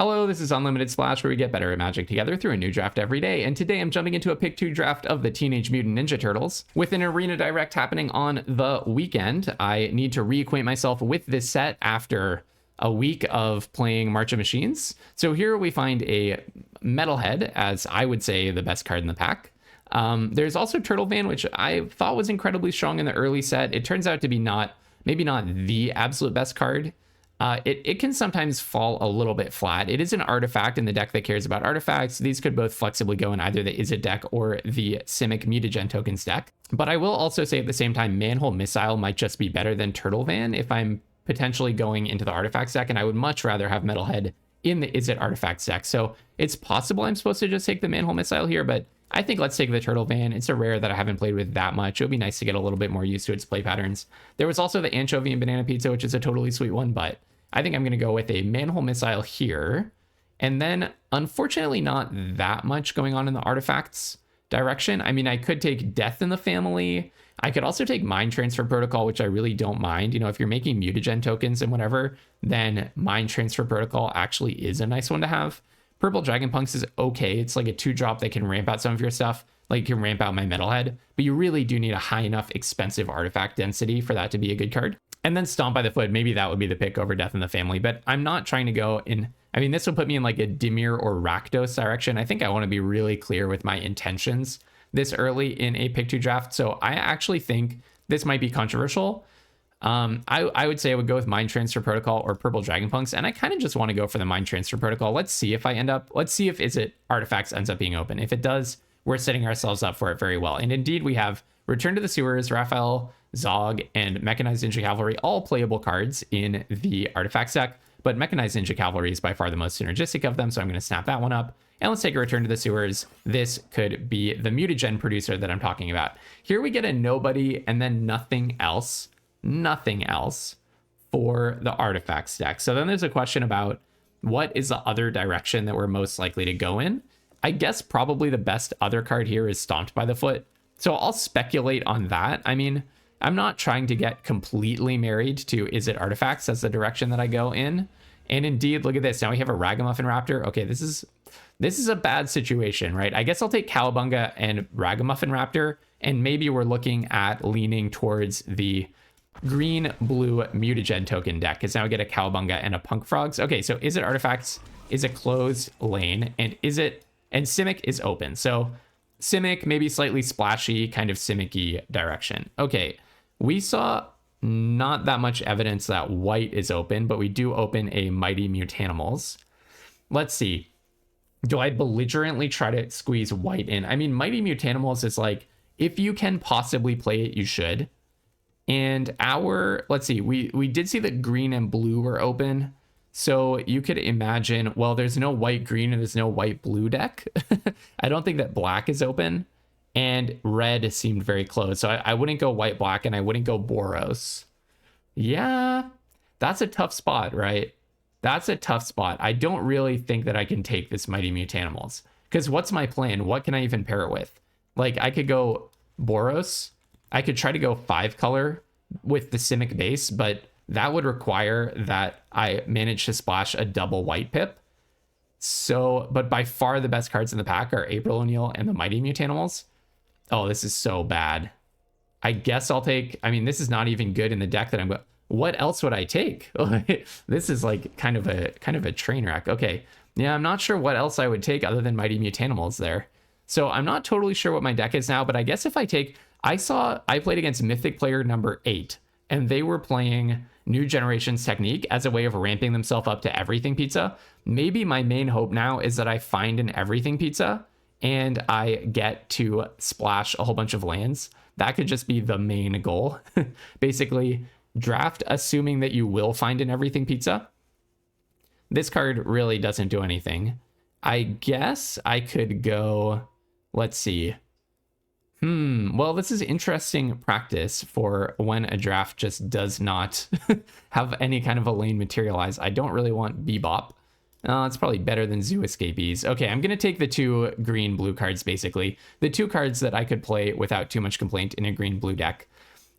Hello, this is Unlimited Splash, where we get better at Magic together through a new draft every day, and today I'm jumping into a Pick 2 draft of the Teenage Mutant Ninja Turtles. With an Arena Direct happening on the weekend, I need to reacquaint myself with this set after a week of playing March of Machines. So here we find a Metalhead, as I would say the best card in the pack. There's also Turtle Van, which I thought was incredibly strong in the early set. It turns out to be maybe not the absolute best card. It can sometimes fall a little bit flat. It is an artifact in the deck that cares about artifacts. These could both flexibly go in either the Is It deck or the Simic Mutagen Tokens deck. But I will also say at the same time, Manhole Missile might just be better than Turtle Van if I'm potentially going into the artifacts deck, and I would much rather have Metalhead in the Is It artifacts deck. So it's possible I'm supposed to just take the Manhole Missile here, but I think let's take the Turtle Van. It's a rare that I haven't played with that much. It would be nice to get a little bit more used to its play patterns. There was also the Anchovy and Banana Pizza, which is a totally sweet one, but I think I'm going to go with a Manhole Missile here. And then, unfortunately, not that much going on in the artifacts direction. I mean, I could take Death in the Family. I could also take Mind Transfer Protocol, which I really don't mind. You know, if you're making mutagen tokens and whatever, then Mind Transfer Protocol actually is a nice one to have. Purple Dragon Punks is okay. It's like a 2-drop that can ramp out some of your stuff. Like, you can ramp out my Metalhead, but you really do need a high enough expensive artifact density for that to be a good card. And then Stomp by the Foot, maybe that would be the pick over Death in the Family, but I'm not trying to go in. I mean, this would put me in like a Dimir or Rakdos direction. I think I want to be really clear with my intentions this early in a pick 2 draft. So I actually think this might be controversial. I would say I would go with Mind Transfer Protocol or Purple Dragon Punks, and I kind of just want to go for the Mind Transfer Protocol. Let's see if Is It Artifacts ends up being open. If it does, we're setting ourselves up for it very well. And indeed, we have Return to the Sewers, Raphael, Zog, and Mechanized Ninja Cavalry, all playable cards in the Artifacts deck, but Mechanized Ninja Cavalry is by far the most synergistic of them, so I'm going to snap that one up. And let's take a Return to the Sewers. This could be the mutagen producer that I'm talking about. Here we get a nobody and then nothing else for the Artifacts deck. So then there's a question about what is the other direction that we're most likely to go in. I guess probably the best other card here is Stomped by the Foot. So I'll speculate on that. I mean, I'm not trying to get completely married to Is It Artifacts as the direction that I go in. And indeed, look at this. Now we have a Ragamuffin Raptor. Okay, this is a bad situation, right? I guess I'll take Cowabunga and Ragamuffin Raptor, and maybe we're looking at leaning towards the green-blue mutagen token deck, because now we get a Cowabunga and a Punk Frogs. Okay, so Is It Artifacts is a closed lane, and Simic is open. So Simic, maybe slightly splashy, kind of Simic-y direction. Okay, we saw not that much evidence that white is open, but we do open a Mighty Mutanimals. Let's see. Do I belligerently try to squeeze white in? I mean, Mighty Mutanimals is like, if you can possibly play it, you should. And let's see, we did see that green and blue were open. So you could imagine, well, there's no white green and there's no white blue deck. I don't think that black is open, and red seemed very close. So I wouldn't go white black, and I wouldn't go Boros. Yeah, that's a tough spot, right? That's a tough spot. I don't really think that I can take this Mighty Mutanimals, because what's my plan? What can I even pair it with? Like, I could go Boros. I could try to go 5-color with the Simic base, but that would require that I manage to splash a double white pip. So, but by far the best cards in the pack are April O'Neil and the Mighty Mutanimals. Oh, this is so bad. I guess I'll take, I mean, this is not even good in the deck that I'm going. What else would I take? This is like kind of a train wreck. Okay. Yeah, I'm not sure what else I would take other than Mighty Mutanimals there. So I'm not totally sure what my deck is now, but I guess if I played against Mythic player number 8, and they were playing New Generation's Technique as a way of ramping themselves up to Everything Pizza. Maybe my main hope now is that I find an Everything Pizza and I get to splash a whole bunch of lands. That could just be the main goal. Basically, draft assuming that you will find an Everything Pizza. This card really doesn't do anything. I guess I could go, let's see. Well, this is interesting practice for when a draft just does not have any kind of a lane materialize. I don't really want Bebop. It's probably better than Zoo Escapees. Okay, I'm going to take the 2 green-blue cards, basically. The 2 cards that I could play without too much complaint in a green-blue deck.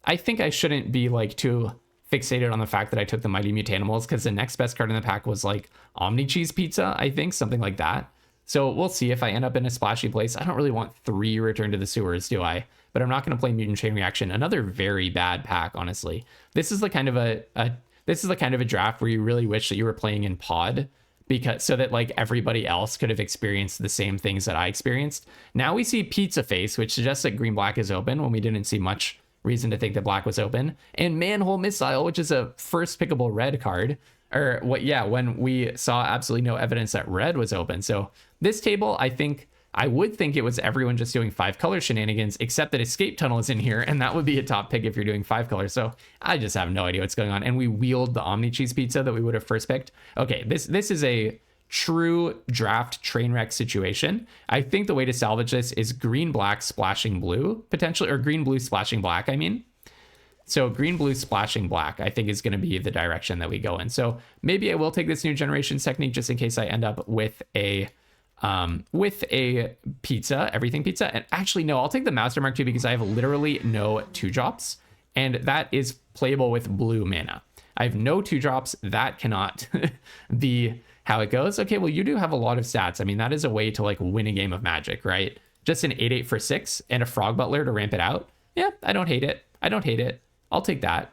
I think I shouldn't be like too fixated on the fact that I took the Mighty Mutanimals because the next best card in the pack was like Omni Cheese Pizza, I think, something like that. So we'll see if I end up in a splashy place. I don't really want 3 Return to the Sewers, do I? But I'm not going to play Mutant Chain Reaction. Another very bad pack, honestly. This is the kind of a draft where you really wish that you were playing in pod, because so that like everybody else could have experienced the same things that I experienced. Now we see Pizza Face, which suggests that green black is open when we didn't see much reason to think that black was open, and Manhole Missile, which is a first pickable red card, or what? Yeah, when we saw absolutely no evidence that red was open. So this table, I would think it was everyone just doing 5-color shenanigans, except that Escape Tunnel is in here, and that would be a top pick if you're doing 5 colors. So I just have no idea what's going on. And we wheeled the Omni Cheese Pizza that we would have first picked. Okay, this is a true draft train wreck situation. I think the way to salvage this is green black splashing blue, potentially, or green blue splashing black, I mean. So green blue splashing black, I think, is going to be the direction that we go in. So maybe I will take this new generations technique just in case I end up with a pizza, everything pizza. And actually, no, I'll take the Master Mark II because I have literally no 2-drops, and that is playable with blue mana. I have no 2-drops. That cannot be how it goes. Okay, well, you do have a lot of stats. I mean, that is a way to like win a game of Magic, right? Just an 8/8 for 6 and a Frog Butler to ramp it out. Yeah, I don't hate it. I'll take that.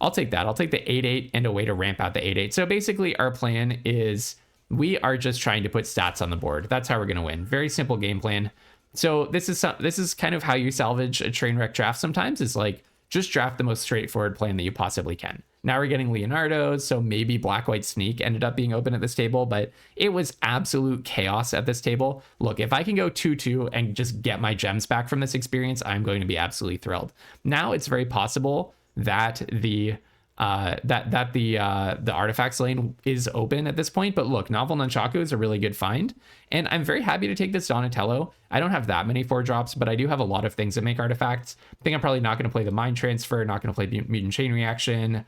I'll take the 8/8 and a way to ramp out the 8/8. So basically our plan is we are just trying to put stats on the board. That's how we're going to win. Very simple game plan. So this is kind of how you salvage a train wreck draft sometimes, is like just draft the most straightforward plan that you possibly can. Now we're getting Leonardo's, so maybe Black White Sneak ended up being open at this table, but it was absolute chaos at this table. Look, if I can go 2-2 and just get my gems back from this experience, I'm going to be absolutely thrilled. Now it's very possible that the artifacts lane is open at this point, but look, Novel Nunchaku is a really good find, and I'm very happy to take this Donatello. I don't have that many 4-drops, but I do have a lot of things that make artifacts. I think I'm probably not going to play the Mind Transfer, not going to play Mutant Chain Reaction,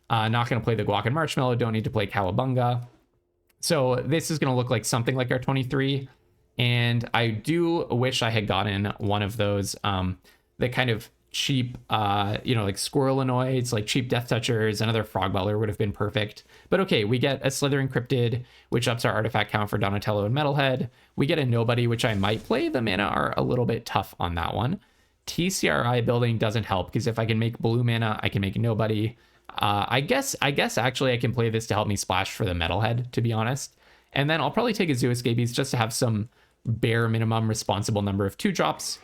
not going to play the Guac and Marshmallow, don't need to play Cowabunga. So this is going to look like something like our 23, and I do wish I had gotten one of those the kind of cheap like Squirrelinoids, like cheap Death Touchers. Another Frog Butler would have been perfect, but okay, we get a Slithering Cryptid, which ups our artifact count for Donatello and Metalhead. We get a Nobody, which I might play. The mana are a little bit tough on that one. TCRI building doesn't help, because if I can make blue mana, I can make Nobody. I guess actually I can play this to help me splash for the Metalhead, to be honest, and then I'll probably take a Zoo Escapees just to have some bare minimum responsible number of 2-drops.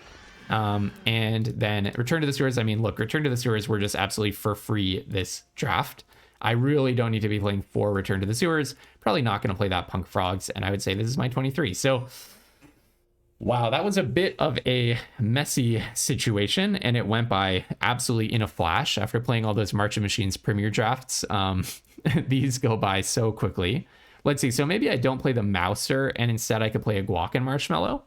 And then Return to the Sewers. I mean, look, Return to the Sewers were just absolutely for free this draft. I really don't need to be playing 4 Return to the Sewers. Probably not going to play that Punk Frogs, and I would say this is my 23. So, wow, that was a bit of a messy situation, and it went by absolutely in a flash after playing all those March of Machines Premier drafts. These go by so quickly. Let's see. So maybe I don't play the Mouser, and instead I could play a Guac and Marshmallow.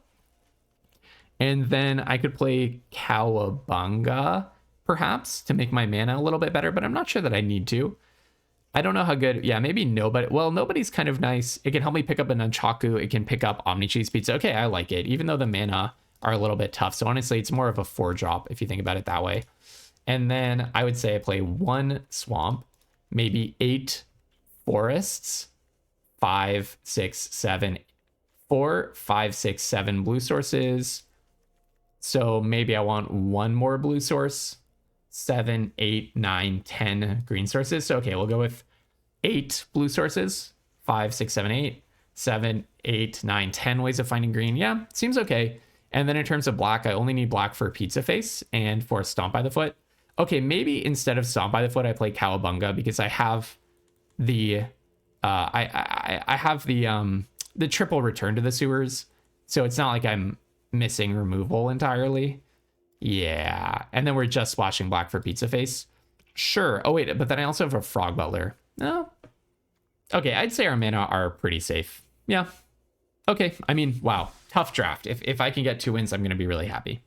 And then I could play Cowabunga, perhaps, to make my mana a little bit better, but I'm not sure that I need to. I don't know how good. Yeah, maybe Nobody. Well, Nobody's kind of nice. It can help me pick up a Nunchaku. It can pick up Omni Cheese Pizza. Okay, I like it, even though the mana are a little bit tough. So honestly, it's more of a 4-drop if you think about it that way. And then I would say I play 1 Swamp, maybe 8 Forests, 5, 6, 7, 4, 5, 6, 7 blue sources. So maybe I want 1 more blue source, 7, 8, 9, 10 green sources. So, okay, we'll go with 8 blue sources, 5, 6, 7, 8, 7, 8, 9, 10 ways of finding green. Yeah, seems okay. And then in terms of black, I only need black for Pizza Face and for Stomp by the Foot. Okay, maybe instead of Stomp by the Foot, I play Cowabunga, because I have the I have the triple Return to the Sewers. So it's not like I'm missing removal entirely. Yeah, and then we're just splashing black for Pizza Face. Sure. Oh wait, but then I also have a Frog Butler. No. Okay, I'd say our mana are pretty safe. Yeah. Okay, I mean, wow, tough draft. If I can get 2 wins, I'm going to be really happy.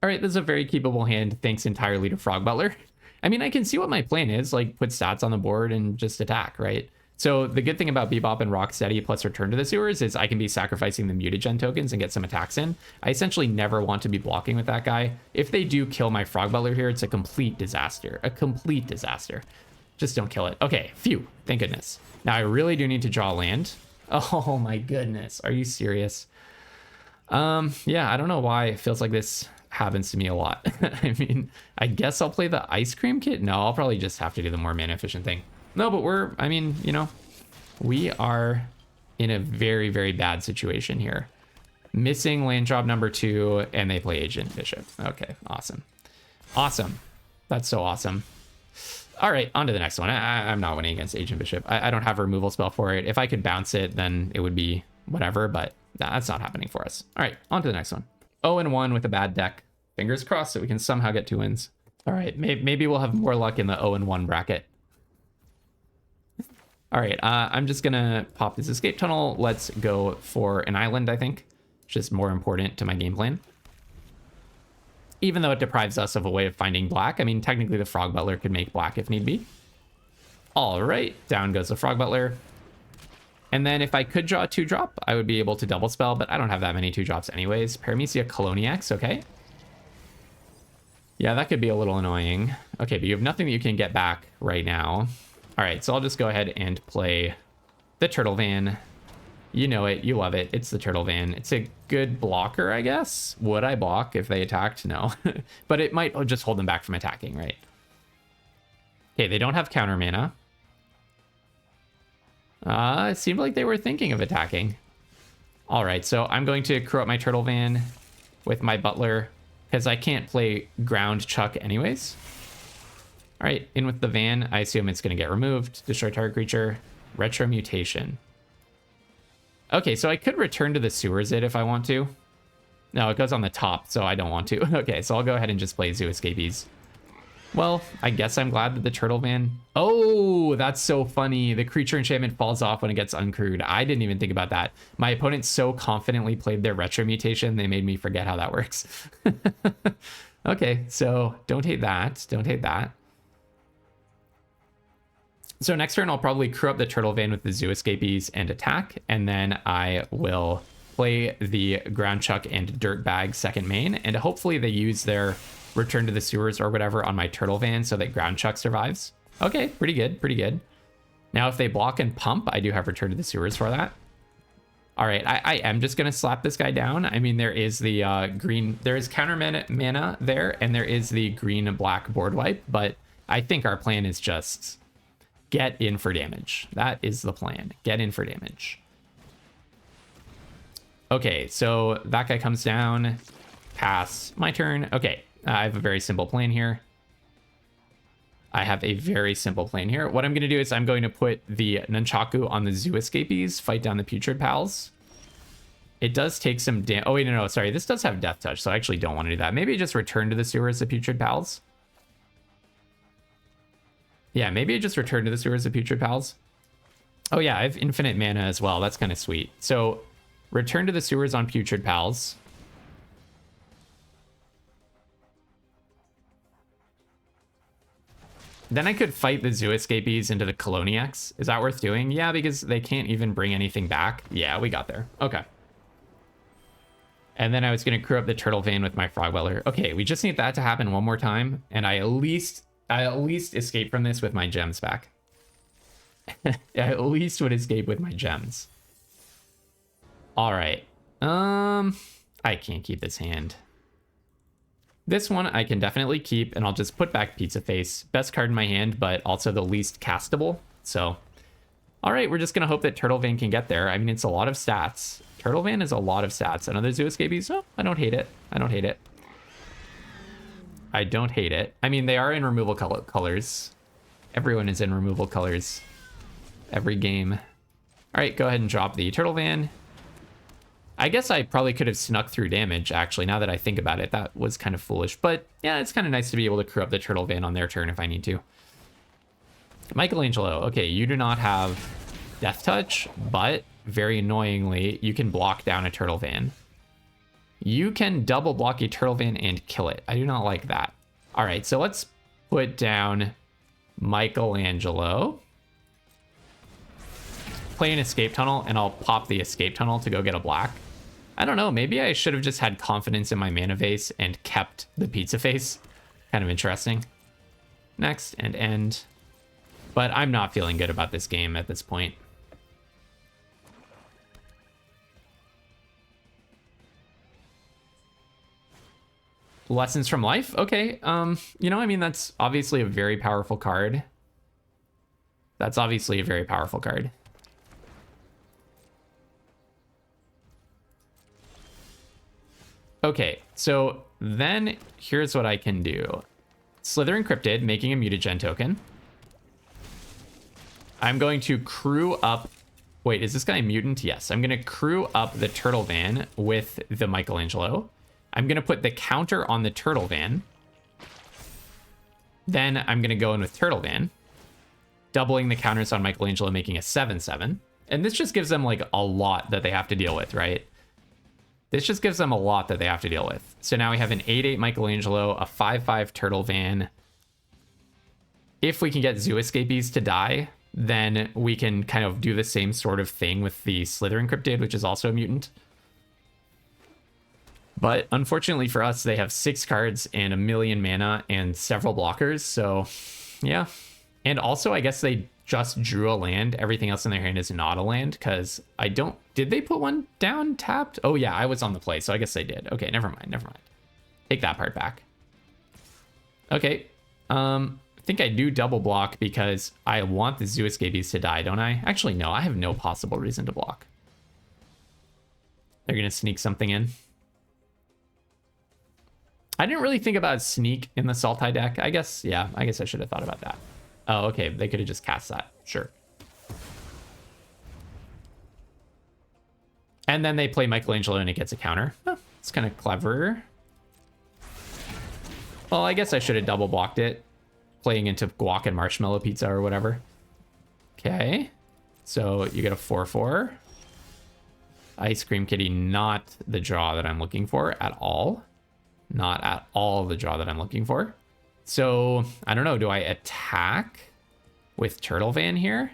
All right, this is a very keepable hand, thanks entirely to Frog Butler. I mean, I can see what my plan is, like put stats on the board and just attack, right? So the good thing about Bebop and Rocksteady plus Return to the Sewers is I can be sacrificing the mutagen tokens and get some attacks in. I essentially never want to be blocking with that guy. If they do kill my Frog Butler here, it's a complete disaster. A complete disaster. Just don't kill it. Okay, phew. Thank goodness. Now I really do need to draw land. Oh my goodness. Are you serious? Yeah, I don't know why it feels like this happens to me a lot. I mean, I guess I'll play the ice cream kit. No, I'll probably just have to do the more mana efficient thing. No, but I mean, you know, we are in a very, very bad situation here. Missing land drop number 2, and they play Agent Bishop. Okay, awesome. Awesome. That's so awesome. All right, on to the next one. I'm not winning against Agent Bishop. I don't have a removal spell for it. If I could bounce it, then it would be whatever, but that's not happening for us. All right, on to the next one. 0-1 with a bad deck. Fingers crossed that we can somehow get 2 wins. All right, maybe we'll have more luck in the 0-1 bracket. All right, I'm just gonna pop this escape tunnel. Let's go for an island, I think. It's just more important to my game plan. Even though it deprives us of a way of finding black. I mean, technically the Frog Butler could make black if need be. All right, down goes the Frog Butler. And then if I could draw a 2-drop, I would be able to double spell, but I don't have that many 2-drops anyways. Paramecia Coloniax, okay. Yeah, that could be a little annoying. Okay, but you have nothing that you can get back right now. All right, so I'll just go ahead and play the Turtle Van. You know it, you love it. It's the Turtle Van. It's a good blocker, I guess. Would I block if they attacked? No. But it might just hold them back from attacking, right? Okay, they don't have counter mana. It seemed like they were thinking of attacking. All right, so I'm going to crew up my Turtle Van with my Butler because I can't play Ground Chuck anyways. All right, in with the Van. I assume it's going to get removed. Destroy target creature. Retro Mutation. Okay, so I could return to the Sewers if I want to. No, it goes on the top, so I don't want to. Okay, so I'll go ahead and just play Zoo Escapees. Well, I guess I'm glad that the Turtle Van... Oh, that's so funny. The creature enchantment falls off when it gets uncrewed. I didn't even think about that. My opponent so confidently played their Retro Mutation, they made me forget how that works. Okay, so don't hate that. Don't hate that. So next turn, I'll probably crew up the Turtle Van with the Zoo Escapees and attack, and then I will play the Ground Chuck and Dirtbag second main, and hopefully they use their Return to the Sewers or whatever on my Turtle Van so that Ground Chuck survives. Okay, pretty good, pretty good. Now, if they block and pump, I do have Return to the Sewers for that. All right, I am just going to slap this guy down. I mean, there is the green, there is counter mana there, and there is the green and black board wipe, but I think our plan is just... get in for damage. That is the plan. Get in for damage. Okay, so that guy comes down. Pass. My turn. Okay, I have a very simple plan here. What I'm going to do is I'm going to put the Nunchaku on the Zoo Escapees, fight down the Putrid Pals. It does take some damage. Oh, wait, no, sorry. This does have Death Touch, so I actually don't want to do that. Maybe just return to the Sewers, the Putrid Pals. Yeah, maybe I just return to the Sewers of Putrid Pals. Oh yeah, I have infinite mana as well. That's kind of sweet. So return to the Sewers on Putrid Pals. Then I could fight the Zoo Escapees into the Coloniacs. Is that worth doing? Yeah, because they can't even bring anything back. Yeah, we got there. Okay. And then I was going to crew up the Turtle Van with my Frog Butler. Okay, we just need that to happen one more time. And I at least escape from this with my gems back. I at least would escape with my gems. All right. I can't keep this hand. This one I can definitely keep, and I'll just put back Pizza Face. Best card in my hand, but also the least castable. So, all right, we're just going to hope that Turtle Van can get there. I mean, it's a lot of stats. Turtle Van is a lot of stats. Another Zoo Escapees? No, I don't hate it. I don't hate it. I don't hate it. I mean, they are in removal colors. Everyone is in removal colors. Every game. All right, go ahead and drop the Turtle Van. I guess I probably could have snuck through damage, actually, now that I think about it. That was kind of foolish. But yeah, it's kind of nice to be able to crew up the Turtle Van on their turn if I need to. Michelangelo. Okay, you do not have Death Touch, but very annoyingly, you can block down a Turtle Van. You can double block a Turtle Van and kill it. I do not like that. All right, so let's put down Michelangelo. Play an Escape Tunnel, and I'll pop the Escape Tunnel to go get a black. I don't know, maybe I should have just had confidence in my mana vase and kept the Pizza Face. Kind of interesting. Next, and end. But I'm not feeling good about this game at this point. Lessons from life? Okay. You know, I mean, that's obviously a very powerful card. That's obviously a very powerful card. Okay, so then here's what I can do. Slither Encrypted, making a mutagen token. I'm going to crew up... Wait, is this guy a mutant? Yes, I'm going to crew up the Turtle Van with the Michelangelo. I'm going to put the counter on the Turtle Van. Then I'm going to go in with Turtle Van, doubling the counters on Michelangelo, making a 7/7. And this just gives them like a lot that they have to deal with, right? This just gives them a lot that they have to deal with. So now we have an 8/8 Michelangelo, a 5/5 Turtle Van. If we can get Zoo Escapees to die, then we can kind of do the same sort of thing with the Slither Encrypted, which is also a mutant. But unfortunately for us, they have 6 cards and 1 million mana and several blockers. So yeah. And also, I guess they just drew a land. Everything else in their hand is not a land, because I don't... Did they put one down tapped? Oh yeah, I was on the play, so I guess they did. Okay, never mind, never mind. Take that part back. Okay, I think I do double block because I want the Zoo Escapees to die, don't I? Actually, no, I have no possible reason to block. They're gonna sneak something in. I didn't really think about sneak in the Sultai deck. I guess, yeah, I guess I should have thought about that. Oh, okay, they could have just cast that. Sure. And then they play Michelangelo and it gets a counter. Oh, it's kind of clever. Well, I guess I should have double blocked it, playing into guac and marshmallow pizza or whatever. Okay, so you get a 4/4. Ice Cream Kitty, not the draw that I'm looking for at all. Not at all the draw that I'm looking for. So, I don't know, do I attack with Turtle Van here?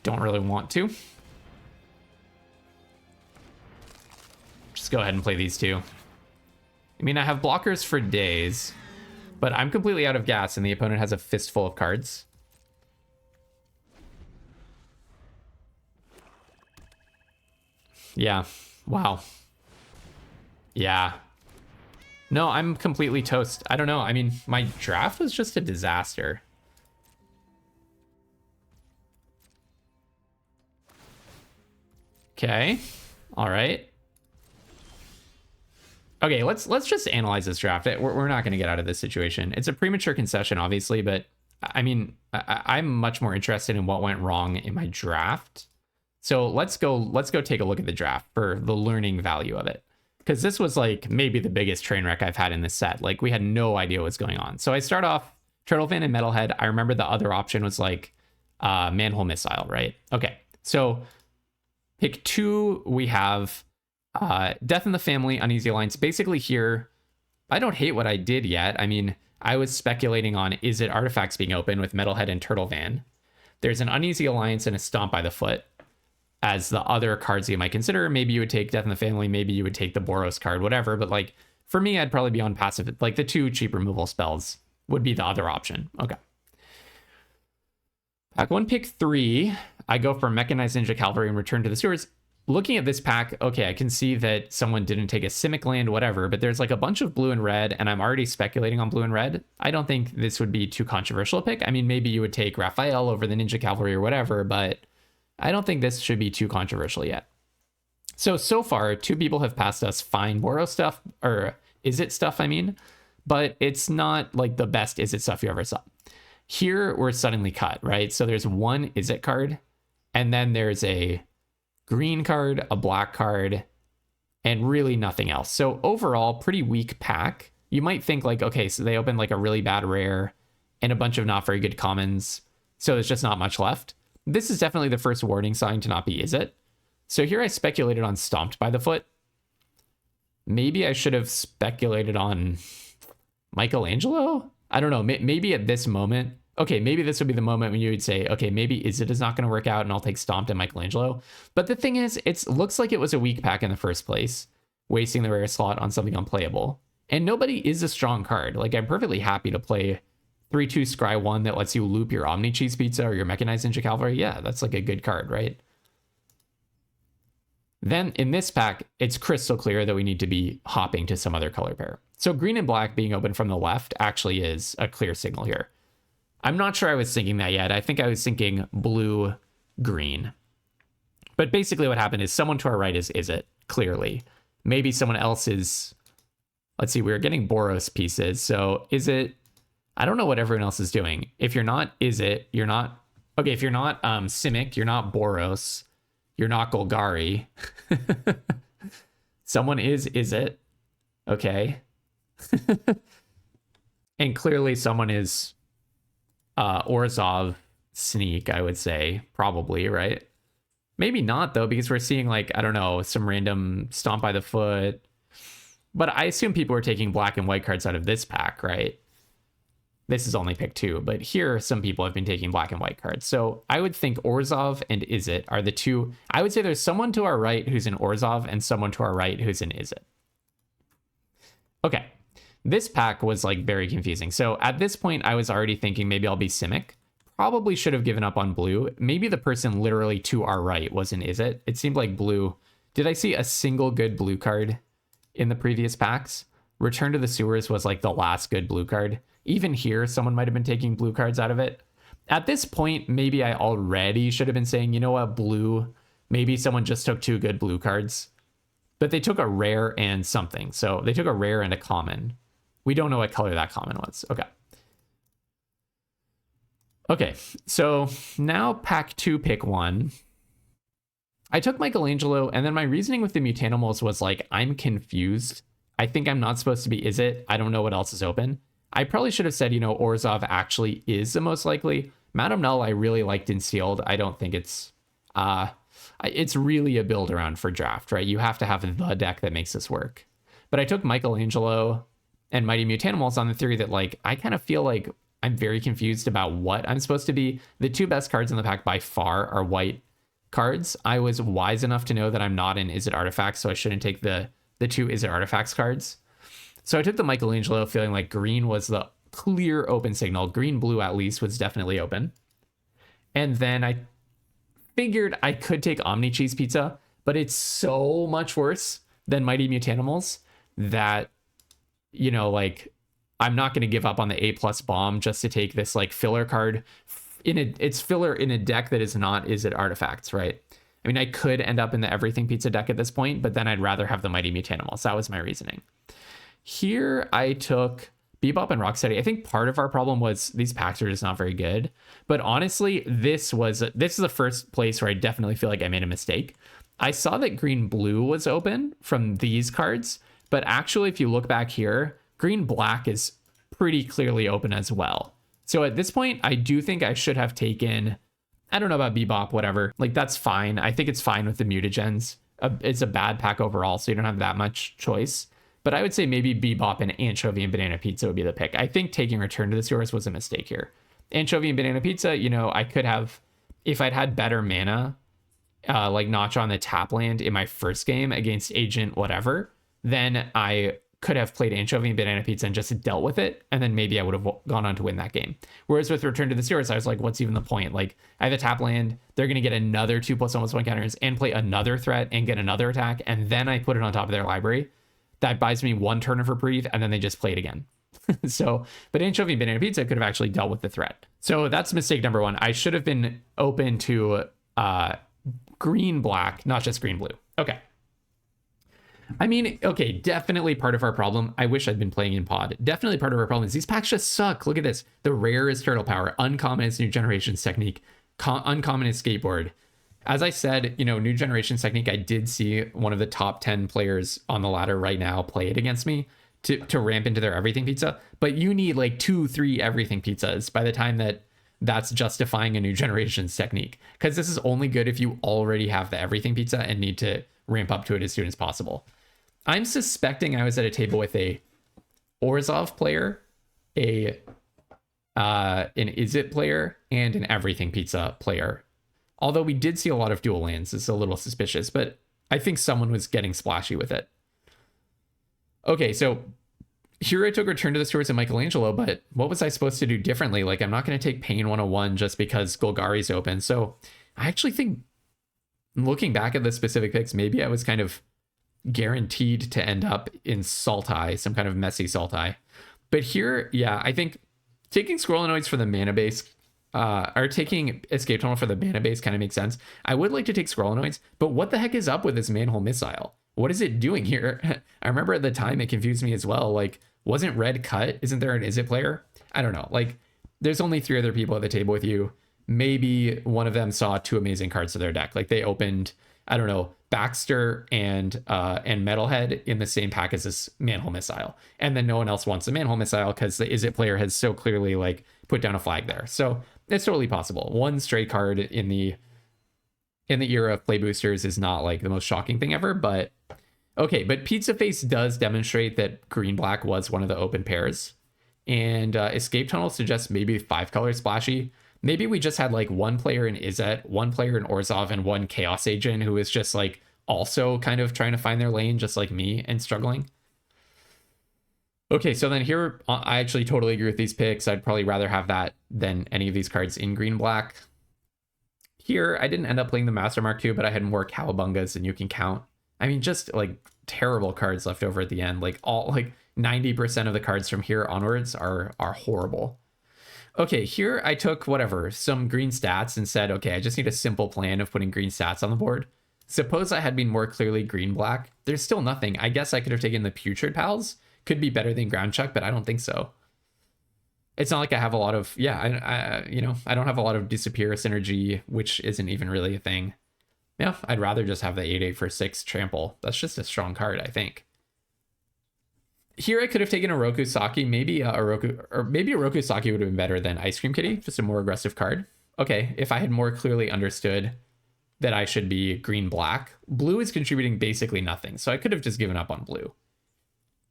Don't really want to. Just go ahead and play these two. I mean, I have blockers for days, but I'm completely out of gas and the opponent has a fistful of cards. Yeah, wow. Yeah. No, I'm completely toast. I don't know. I mean, my draft was just a disaster. Okay. All right. Okay, let's just analyze this draft. We're not going to get out of this situation. It's a premature concession, obviously, but I mean, I'm much more interested in what went wrong in my draft. So let's go take a look at the draft for the learning value of it. Because this was like maybe the biggest train wreck I've had in this set. Like we had no idea what's going on. So I start off Turtle Fan and Metalhead. I remember the other option was like Manhole Missile, right? Okay, so pick 2, we have Death in the Family, Uneasy Alliance. Basically here, I don't hate what I did yet. I mean, I was speculating on, is it artifacts being open with Metalhead and Turtle Van? There's an Uneasy Alliance and a Stomp by the Foot as the other cards you might consider. Maybe you would take Death in the Family, maybe you would take the Boros card, whatever. But like, for me, I'd probably be on passive. Like the 2 cheap removal spells would be the other option. Okay. Pack 1, pick 3. I go for Mechanized Ninja Cavalry and Return to the Sewers. Looking at this pack, okay, I can see that someone didn't take a Simic land, whatever, but there's like a bunch of blue and red, and I'm already speculating on blue and red. I don't think this would be too controversial a pick. I mean, maybe you would take Raphael over the Ninja Cavalry or whatever, but I don't think this should be too controversial yet. So far, 2 people have passed us fine Boros stuff, or Is It stuff, I mean, but it's not like the best Is It stuff you ever saw. Here, we're suddenly cut, right? So there's 1 Is It card, and then there's a green card, a black card, and really nothing else. So overall, pretty weak pack. You might think like, okay, so they opened like a really bad rare and a bunch of not very good commons, so there's just not much left. This is definitely the first warning sign to not be Is It. So here I speculated on Stomped by the Foot. Maybe I should have speculated on Michelangelo? I don't know, maybe at this moment. Okay, maybe this would be the moment when you would say, okay, maybe Is It is not going to work out and I'll take Stomped and Michelangelo. But the thing is, it looks like it was a weak pack in the first place, wasting the rare slot on something unplayable. And nobody is a strong card. Like, I'm perfectly happy to play 3/2 scry 1 that lets you loop your Omni Cheese Pizza or your Mechanized Ninja Cavalry. Yeah, that's like a good card, right? Then in this pack, it's crystal clear that we need to be hopping to some other color pair. So green and black being open from the left actually is a clear signal here. I'm not sure I was thinking that yet. I think I was thinking blue, green. But basically what happened is someone to our right is it, clearly. Maybe someone else is, let's see, we were getting Boros pieces. So is it, I don't know what everyone else is doing. If you're not is it, you're not, okay, if you're not Simic, you're not Boros, you're not Golgari. Someone is it, okay. And clearly someone is Orzhov Sneak, I would say, probably, right? Maybe not though, because we're seeing like, I don't know, some random Stomp by the Foot. But I assume people are taking black and white cards out of this pack, right? This is only pick 2, but here some people have been taking black and white cards. So I would think Orzhov and Izzet are the two. I would say there's someone to our right who's in Orzhov and someone to our right who's in Izzet. Okay, this pack was like very confusing. So at this point, I was already thinking maybe I'll be Simic. Probably should have given up on blue. Maybe the person literally to our right was in Izzet. It seemed like blue. Did I see a single good blue card in the previous packs? Return to the Sewers was like the last good blue card. Even here, someone might have been taking blue cards out of it. At this point, maybe I already should have been saying, you know what, blue, maybe someone just took 2 good blue cards. But they took a rare and something. So they took a rare and a common. We don't know what color that common was. Okay. Okay, so now pack 2, pick 1. I took Michelangelo, and then my reasoning with the Mutanimals was like, I'm confused. I think I'm not supposed to be Izzet. I don't know what else is open. I probably should have said, you know, Orzhov actually is the most likely. Madame Null I really liked in Sealed. I don't think it's really a build around for draft, right? You have to have the deck that makes this work. But I took Michelangelo and Mighty Mutanimals on the theory that, like, I kind of feel like I'm very confused about what I'm supposed to be. The 2 best cards in the pack by far are white cards. I was wise enough to know that I'm not in Izzet Artifacts, so I shouldn't take the 2 Izzet Artifacts cards. So I took the Michelangelo feeling like green was the clear open signal. Green-blue at least was definitely open. And then I figured I could take Omni Cheese Pizza, but it's so much worse than Mighty Mutanimals that, you know, like, I'm not going to give up on the A+ bomb just to take this like filler card. It's filler in a deck that is not Izzet Artifacts, right? I mean, I could end up in the Everything Pizza deck at this point, but then I'd rather have the Mighty Mutanimals. That was my reasoning. Here I took Bebop and Rocksteady. I think part of our problem was these packs are just not very good. But honestly, this is the first place where I definitely feel like I made a mistake. I saw that green-blue was open from these cards, but actually if you look back here, green-black is pretty clearly open as well. So at this point, I do think I should have taken, I don't know about Bebop, whatever. Like, that's fine. I think it's fine with the mutagens. It's a bad pack overall, so you don't have that much choice. But I would say maybe Bebop and Anchovy and Banana Pizza would be the pick. I think taking Return to the Sewers was a mistake here. Anchovy and Banana Pizza, you know, I could have, if I'd had better mana, like Notch on the tap land in my first game against Agent whatever, then I could have played Anchovy and Banana Pizza and just dealt with it, and then maybe I would have gone on to win that game. Whereas with Return to the Sewers, I was like, what's even the point? Like, I have a tap land, they're going to get another 2+1/+1 counters and play another threat and get another attack, and then I put it on top of their library. That buys me 1 turn of reprieve, and then they just play it again. So, but Anchovy and Banana Pizza could have actually dealt with the threat. So that's mistake number 1. I should have been open to green-black, not just green-blue. Okay. I mean, okay, definitely part of our problem. I wish I'd been playing in pod. Definitely part of our problem is these packs just suck. Look at this. The rare is Turtle Power. Uncommon is New Generations Technique. Uncommon is Skateboard. As I said, you know, New Generations Technique, I did see one of the top 10 players on the ladder right now play it against me to ramp into their Everything Pizza. But you need like 2-3 Everything Pizzas by the time that's justifying a New Generations Technique. Because this is only good if you already have the Everything Pizza and need to ramp up to it as soon as possible. I'm suspecting I was at a table with a Orzhov player, an Izzet player, and an Everything Pizza player. Although we did see a lot of dual lands, it's a little suspicious, but I think someone was getting splashy with it. Okay, so Here I took Return to the Swords and Michelangelo, but what was I supposed to do differently? Like, I'm not going to take Pain 101 just because Golgari's open. So I actually think, looking back at the specific picks, maybe I was kind of guaranteed to end up in Sultai, some kind of messy Sultai. But here, yeah, I think taking Squirrelinoids for the mana base, or taking Escape Tunnel for the mana base kind of makes sense. I would like to take Squirrelinoids, but what the heck is up with this Manhole Missile? What is it doing here? I remember at the time it confused me as well. Like, wasn't red cut? Isn't there an Is It player? I don't know. Like, there's only 3 other people at the table with you. Maybe one of them saw 2 amazing cards to their deck. Like, they opened, I don't know, Baxter and Metalhead in the same pack as this Manhole Missile. And then no one else wants the Manhole Missile because the Is It player has so clearly, like, put down a flag there. So it's totally possible. One stray card in the era of play boosters is not like the most shocking thing ever, but okay. But Pizza Face does demonstrate that green black was one of the open pairs, and Escape Tunnel suggests maybe 5-color splashy. Maybe we just had like one player in Izzet, one player in Orzhov, and one Chaos Agent who is just like also kind of trying to find their lane, just like me, and struggling. Okay, so then here I actually totally agree with these picks. I'd probably rather have that than any of these cards in green black. Here, I didn't end up playing the Master Mark II, but I had more Cowabungas than you can count. I mean, just like terrible cards left over at the end. Like all, like 90% of the cards from here onwards are horrible. Okay, here I took whatever, some green stats and said, okay, I just need a simple plan of putting green stats on the board. Suppose I had been more clearly green-black. There's still nothing. I guess I could have taken the Putrid Pals. Could be better than Ground Chuck, but I don't think so. It's not like I have a lot of, yeah, I don't have a lot of Disappear synergy, which isn't even really a thing. Yeah, I'd rather just have the 8/8 for 6 trample. That's just a strong card, I think. Here I could have taken a Rokusaki. Maybe a Rokusaki would have been better than Ice Cream Kitty, just a more aggressive card. Okay, if I had more clearly understood that I should be green-black. Blue is contributing basically nothing, so I could have just given up on blue.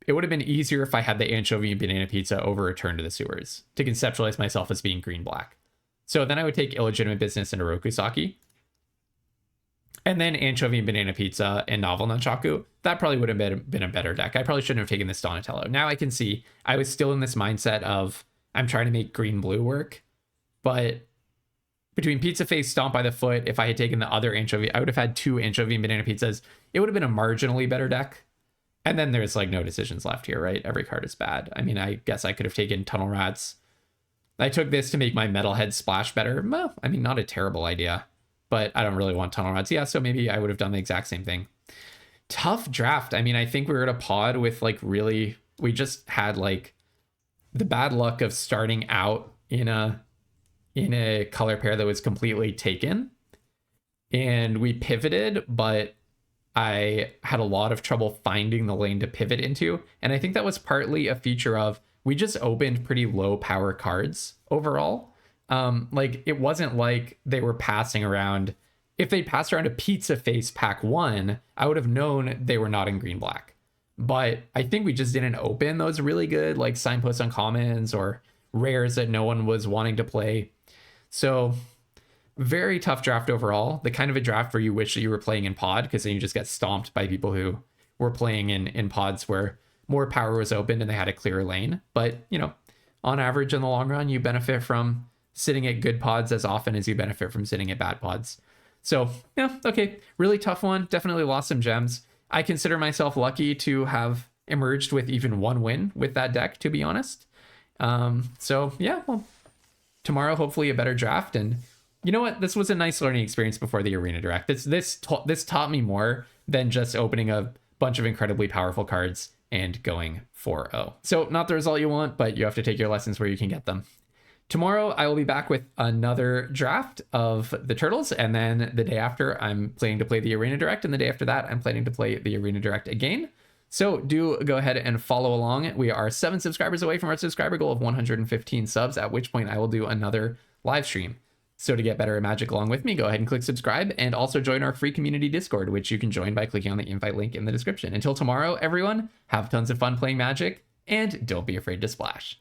It would have been easier if I had the Anchovy and Banana Pizza over Return to the Sewers to conceptualize myself as being green-black. So then I would take Illegitimate Business into Rokusaki. And then Anchovy and Banana Pizza and Novel Nunchaku. That probably would have been a better deck. I probably shouldn't have taken this Donatello. Now I can see I was still in this mindset of I'm trying to make green-blue work. But between Pizza Face, Stomp by the Foot, if I had taken the other Anchovy, I would have had 2 Anchovy and Banana Pizzas. It would have been a marginally better deck. And then there's like no decisions left here, right? Every card is bad. I mean, I guess I could have taken Tunnel Rats. I took this to make my Metalhead splash better. Well, I mean, not a terrible idea, but I don't really want Tunnel Rats. Yeah, so maybe I would have done the exact same thing. Tough draft. I mean, I think we were at a pod with like really, we just had like the bad luck of starting out in a color pair that was completely taken. And we pivoted, but I had a lot of trouble finding the lane to pivot into. And I think that was partly a feature of we just opened pretty low power cards overall. Like it wasn't like they were passing around. If they passed around a Pizza Face pack 1, I would have known they were not in green black. But I think we just didn't open those really good like Signpost Uncommons or rares that no one was wanting to play. So very tough draft overall. The kind of a draft where you wish that you were playing in pod, because then you just get stomped by people who were playing in pods where more power was opened and they had a clearer lane. But, you know, on average in the long run, you benefit from sitting at good pods as often as you benefit from sitting at bad pods. So, yeah, okay. Really tough one. Definitely lost some gems. I consider myself lucky to have emerged with even 1 win with that deck, to be honest. So, yeah, well, tomorrow, hopefully a better draft. And you know what? This was a nice learning experience before the Arena Direct. This taught me more than just opening a bunch of incredibly powerful cards and going 4-0. So not the result you want, but you have to take your lessons where you can get them. Tomorrow, I will be back with another draft of the Turtles. And then the day after, I'm planning to play the Arena Direct. And the day after that, I'm planning to play the Arena Direct again. So do go ahead and follow along. We are 7 subscribers away from our subscriber goal of 115 subs, at which point I will do another live stream. So to get better at Magic along with me, go ahead and click subscribe and also join our free community Discord, which you can join by clicking on the invite link in the description. Until tomorrow, everyone, have tons of fun playing Magic and don't be afraid to splash.